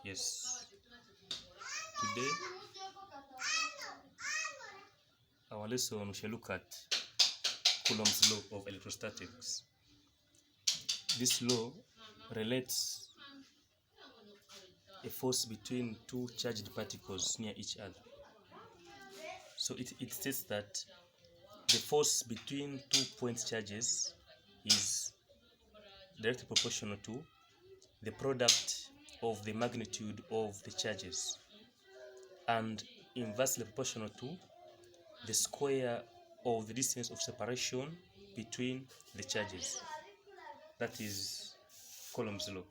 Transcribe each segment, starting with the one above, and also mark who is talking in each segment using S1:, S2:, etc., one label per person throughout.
S1: Yes, today our lesson we shall look at Coulomb's law of electrostatics. This law relates a force between two charged particles near each other. So it states that the force between 2 point charges is directly proportional to the product of the magnitude of the charges and inversely proportional to the square of the distance of separation between the charges. That is Coulomb's law.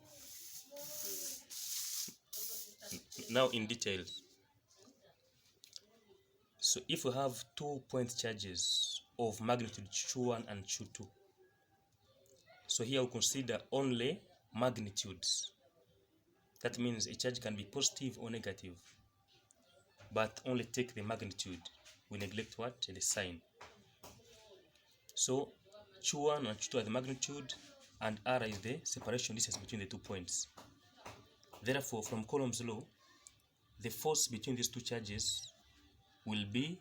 S1: Now in detail. So if we have 2 point charges of magnitude Q1 and Q2, so here we consider only magnitudes. That means a charge can be positive or negative, but only take the magnitude. We neglect what? The sign. So Q1 and Q2 are the magnitude, and R is the separation distance between the 2 points. Therefore, from Coulomb's law, the force between these two charges will be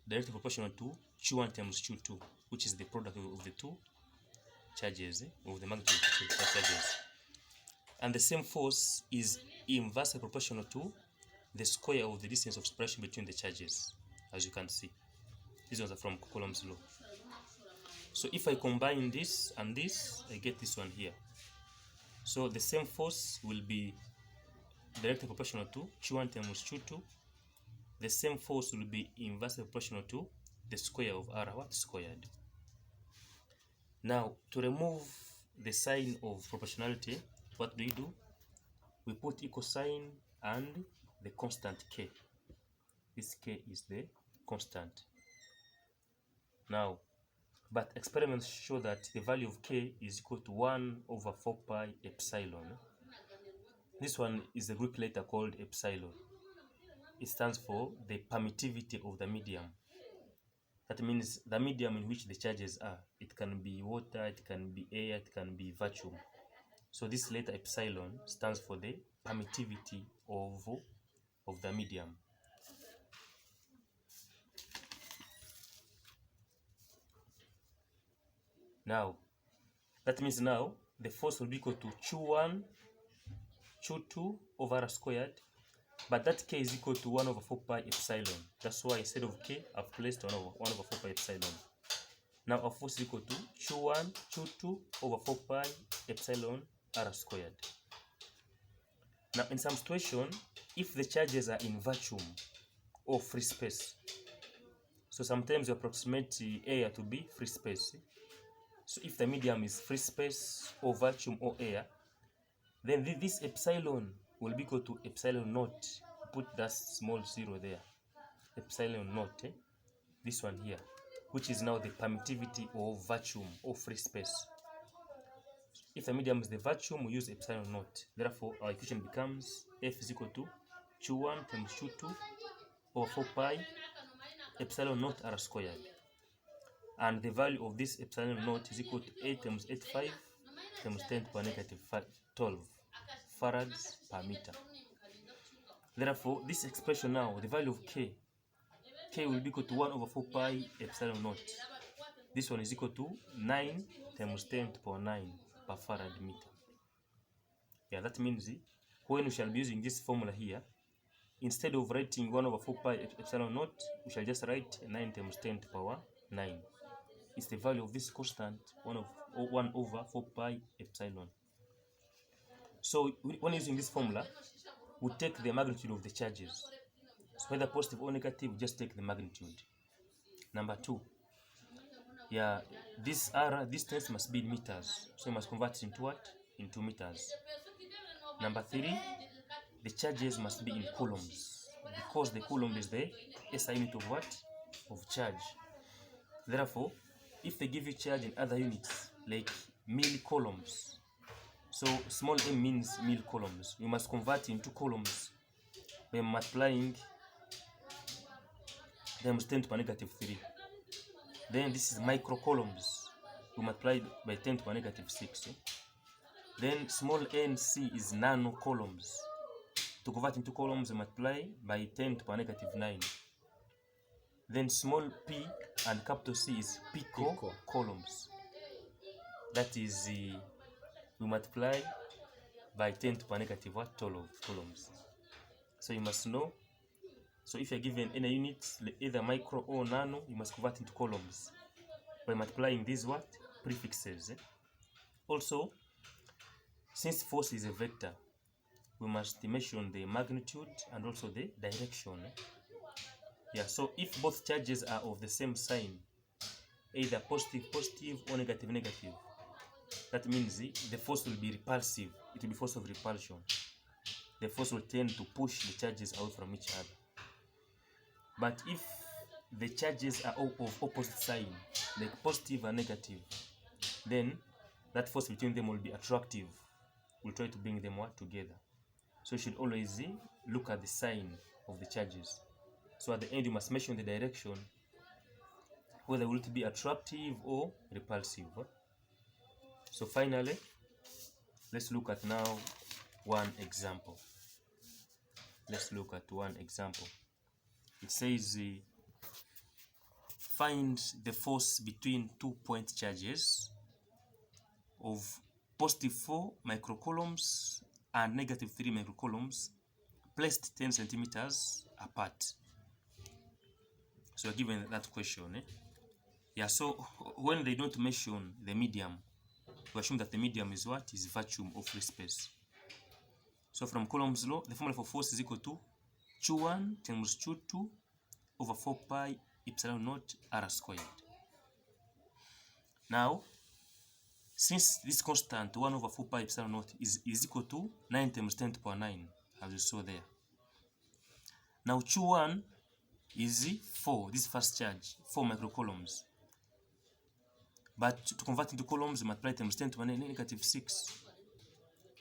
S1: directly proportional to Q1 times Q2, which is the product of the two charges, of the magnitude of the charges. And the same force is inversely proportional to the square of the distance of separation between the charges, as you can see. These ones are from Coulomb's law. So if I combine this and this, I get this one here. So the same force will be directly proportional to Q1 times Q2. The same force will be inversely proportional to the square of R, what squared. Now, to remove the sign of proportionality, what do? We put equal sign and the constant K. This K is the constant. Now, but experiments show that the value of K is equal to 1 over 4 pi epsilon. This one is a Greek letter called epsilon. It stands for the permittivity of the medium. That means the medium in which the charges are. It can be water, it can be air, it can be vacuum. So this letter epsilon stands for the permittivity of the medium. Now, that means now the force will be equal to Q1, Q2 over R squared, but that K is equal to 1 over 4 pi epsilon. That's why instead of K, I've placed 1 over 4 pi epsilon. Now our force is equal to Q1, Q2 over 4 pi epsilon R squared. Now in some situation, if the charges are in vacuum or free space, so sometimes you approximate air to be free space. So if the medium is free space or vacuum or air, then this epsilon will be equal to epsilon naught. Put that small zero there. Epsilon naught, this one here, which is now the permittivity of vacuum or free space. If the medium is the vacuum, we use epsilon naught. Therefore, our equation becomes F is equal to Q1 times Q2 over 4 pi epsilon naught R squared. And the value of this epsilon naught is equal to 8 times 85 times 10 to the power negative 12 farads per meter. Therefore, this expression now, the value of K will be equal to 1 over 4 pi epsilon naught. This one is equal to 9 times 10 to the power 9 per farad meter. Yeah, that means when we shall be using this formula here, instead of writing 1 over 4 pi epsilon naught, we shall just write 9 times 10 to the power 9. It's the value of this constant, 1 over 4 pi epsilon. So when using this formula, we take the magnitude of the charges. So whether positive or negative, we just take the magnitude. Number 2, yeah, this R distance must be in meters. So you must convert it into what? Into meters. Number 3, the charges must be in coulombs, because the coulomb is the SI unit of what? Of charge. Therefore, if they give you charge in other units, like millicoulombs, so small m means millicoulombs, you must convert into coulombs by multiplying times 10 to the power negative 3. Then this is microcoulombs, you multiply by 10 to the power negative 6. Then small nc is nano coulombs. To convert into coulombs, multiply by 10 to the power negative 9. Then small p and capital C is pico coulombs. That is, we multiply by 10 to the power negative 12 coulombs. So you must know. So if you're given any units, either micro or nano, you must convert into coulombs by multiplying these prefixes. Also, since force is a vector, we must mention the magnitude and also the direction. Yeah, so if both charges are of the same sign, either positive or negative, that means the force will be repulsive. It will be force of repulsion. The force will tend to push the charges away from each other. But if the charges are all of opposite sign, like positive and negative, then that force between them will be attractive. We'll try to bring them together. So you should always look at the sign of the charges. So at the end, you must mention the direction, whether will it be attractive or repulsive. So finally, let's look at now one example. Let's look at one example. It says, find the force between 2 point charges of positive 4 microcoulombs and negative 3 microcoulombs placed 10 centimeters apart. So given that question, yeah, so when they don't mention the medium, we assume that the medium is what? Is vacuum or free space. So from Coulomb's law, the formula for force is equal to Q1 times Q2 over 4 pi epsilon naught r squared. Now, since this constant 1 over 4 pi epsilon naught is equal to 9 times 10 to the power 9, as you saw there. Now Q1 is 4, this first charge, 4 microcoulombs. But to convert into coulombs, multiply times 10 to the power negative 6.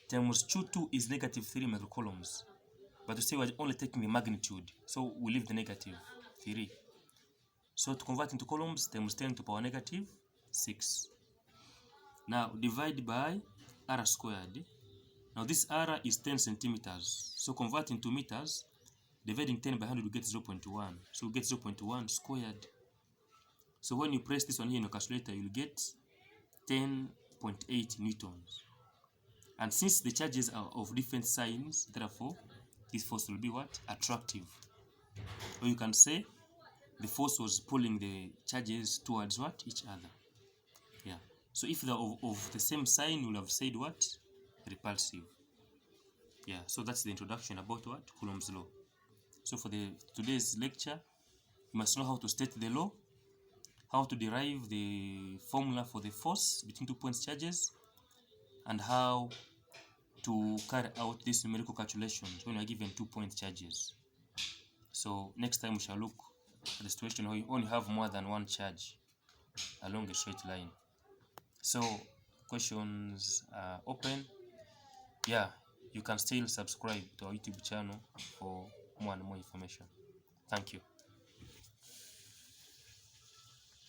S1: Times Q2 is negative 3 microcoulombs. But to say we're only taking the magnitude, so we leave the negative 3. So to convert into coulombs, times 10 to the power negative 6. Now divide by r squared. Now this r is 10 centimeters. So convert into meters, dividing 10 by 100, we get 0.1. So we get 0.1 squared. So when you press this one here in your calculator, you'll get 10.8 newtons. And since the charges are of different signs, therefore, this force will be what? Attractive. Or you can say the force was pulling the charges towards what? Each other. Yeah. So if they're of the same sign, we'll have said what? Repulsive. Yeah. So that's the introduction about what? Coulomb's law. So for today's lecture, you must know how to state the law, how to derive the formula for the force between 2 point charges, and how to carry out these numerical calculations when you are given 2 point charges. So next time we shall look at the situation where you only have more than one charge along a straight line. So questions are open. Yeah, you can still subscribe to our YouTube channel for more and more information. Thank you.